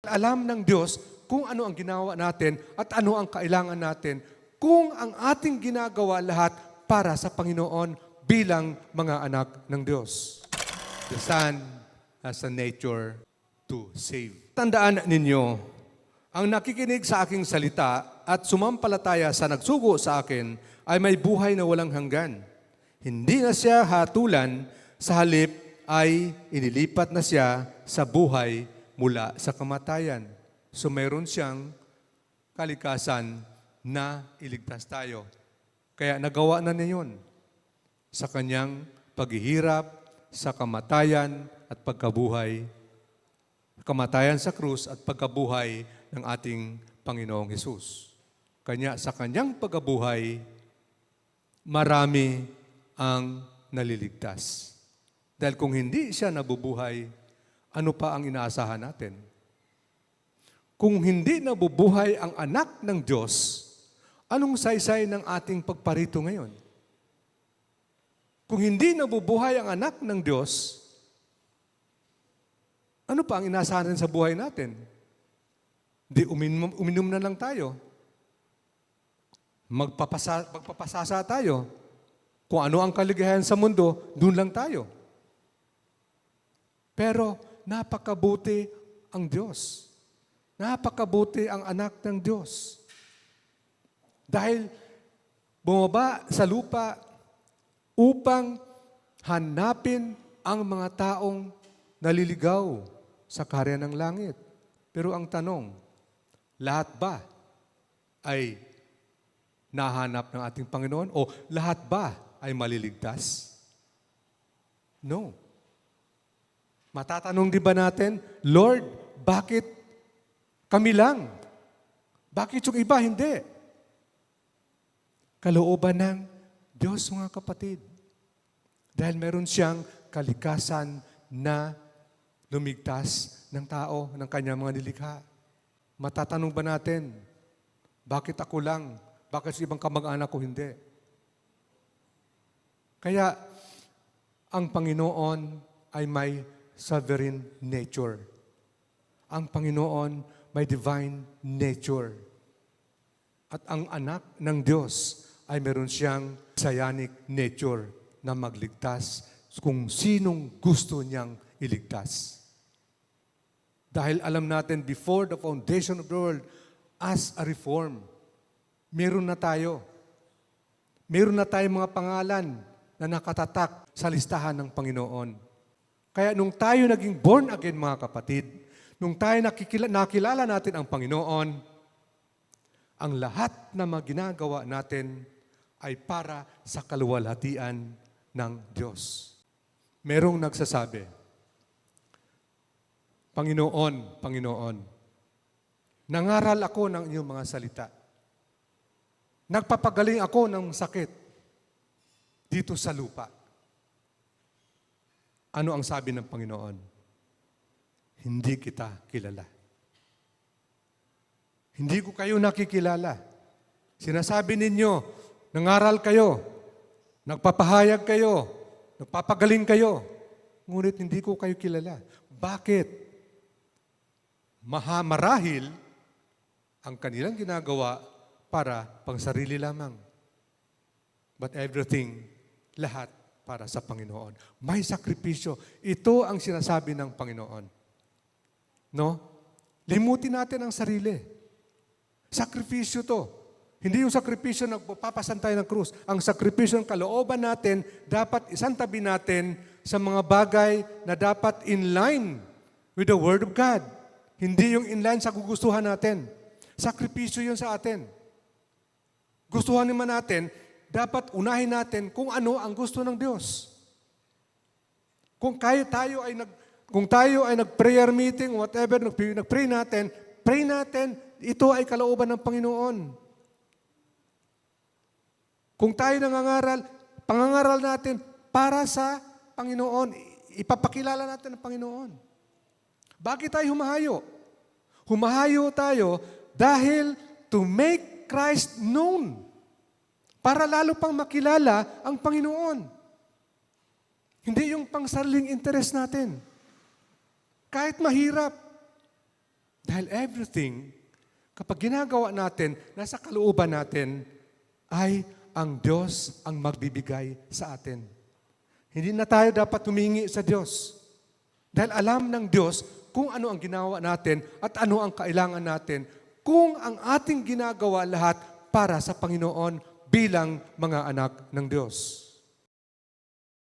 Alam ng Diyos kung ano ang ginawa natin at ano ang kailangan natin kung ang ating ginagawa lahat para sa Panginoon bilang mga anak ng Diyos. The Son has a nature to save. Tandaan ninyo, ang nakikinig sa aking salita at sumampalataya sa nagsugo sa akin ay may buhay na walang hanggan. Hindi na siya hatulan, sa halip ay inilipat na siya sa buhay mula sa kamatayan. So mayroon siyang kalikasan na iligtas tayo. Kaya nagawa na niya yun sa kanyang paghihirap, sa kamatayan at pagkabuhay. Kamatayan sa krus at pagkabuhay ng ating Panginoong Hesus. Kanya sa kanyang pagkabuhay, marami ang naliligtas. Dahil kung hindi siya nabubuhay, ano pa ang inaasahan natin? Kung hindi nabubuhay ang anak ng Diyos, anong saysay ng ating pagparito ngayon? Kung hindi nabubuhay ang anak ng Diyos, ano pa ang inaasahan sa buhay natin? Di uminom na lang tayo. Magpapasasa tayo. Kung ano ang kaligayahan sa mundo, doon lang tayo. Pero napakabuti ang Diyos. Napakabuti ang anak ng Diyos. Dahil bumaba sa lupa upang hanapin ang mga taong naliligaw sa karya ng langit. Pero ang tanong, lahat ba ay nahanap ng ating Panginoon o lahat ba ay maliligtas? No. Matatanong di ba natin, Lord, bakit kami lang? Bakit yung iba hindi? Kalooban ng Diyos, mga kapatid. Dahil meron siyang kalikasan na lumigtas ng tao, ng kanyang mga nilikha. Matatanong ba natin, bakit ako lang? Bakit sa ibang kamag-anak ko hindi? Kaya, ang Panginoon ay may sovereign nature. Ang Panginoon may divine nature. At ang anak ng Diyos ay meron siyang messianic nature na magligtas kung sinong gusto niyang iligtas. Dahil alam natin, before the foundation of the world, as a reform, meron na tayo. Meron na tayong mga pangalan na nakatatak sa listahan ng Panginoon. Kaya nung tayo naging born again, mga kapatid, nung tayo nakilala natin ang Panginoon, ang lahat na mga ginagawa natin ay para sa kaluwalhatian ng Diyos. Merong nagsasabi, Panginoon, Panginoon, nangaral ako ng iyong mga salita. Nagpapagaling ako ng sakit dito sa lupa. Ano ang sabi ng Panginoon? Hindi kita kilala. Hindi ko kayo nakikilala. Sinasabi ninyo, nangaral kayo, nagpapahayag kayo, nagpapagaling kayo, ngunit hindi ko kayo kilala. Bakit? Marahil ang kanilang ginagawa para pangsarili lamang. But everything, lahat para sa Panginoon. May sakripisyo. Ito ang sinasabi ng Panginoon. No? Limutin natin ang sarili. Sakripisyo to. Hindi yung sakripisyo na papasan tayo ng krus. Ang sakripisyo ng kalooban natin, dapat isantabi natin sa mga bagay na dapat in line with the Word of God. Hindi yung in line sa gugustuhan natin. Sakripisyo yun sa atin. Gustuhan naman natin, dapat unahin natin kung ano ang gusto ng Diyos. Kung tayo ay nag-prayer meeting, whatever, nag-pray natin, ito ay kalooban ng Panginoon. Kung tayo pangangaral natin para sa Panginoon, ipapakilala natin ang Panginoon. Bakit tayo humahayo? Humahayo tayo dahil to make Christ known. Para lalo pang makilala ang Panginoon. Hindi yung pangsariling interest natin. Kahit mahirap, Dahil everything, kapag ginagawa natin, nasa kalooban natin, ay ang Diyos ang magbibigay sa atin. Hindi na tayo dapat humingi sa Diyos. Dahil alam ng Diyos kung ano ang ginawa natin at ano ang kailangan natin kung ang ating ginagawa lahat para sa Panginoon bilang mga anak ng Diyos.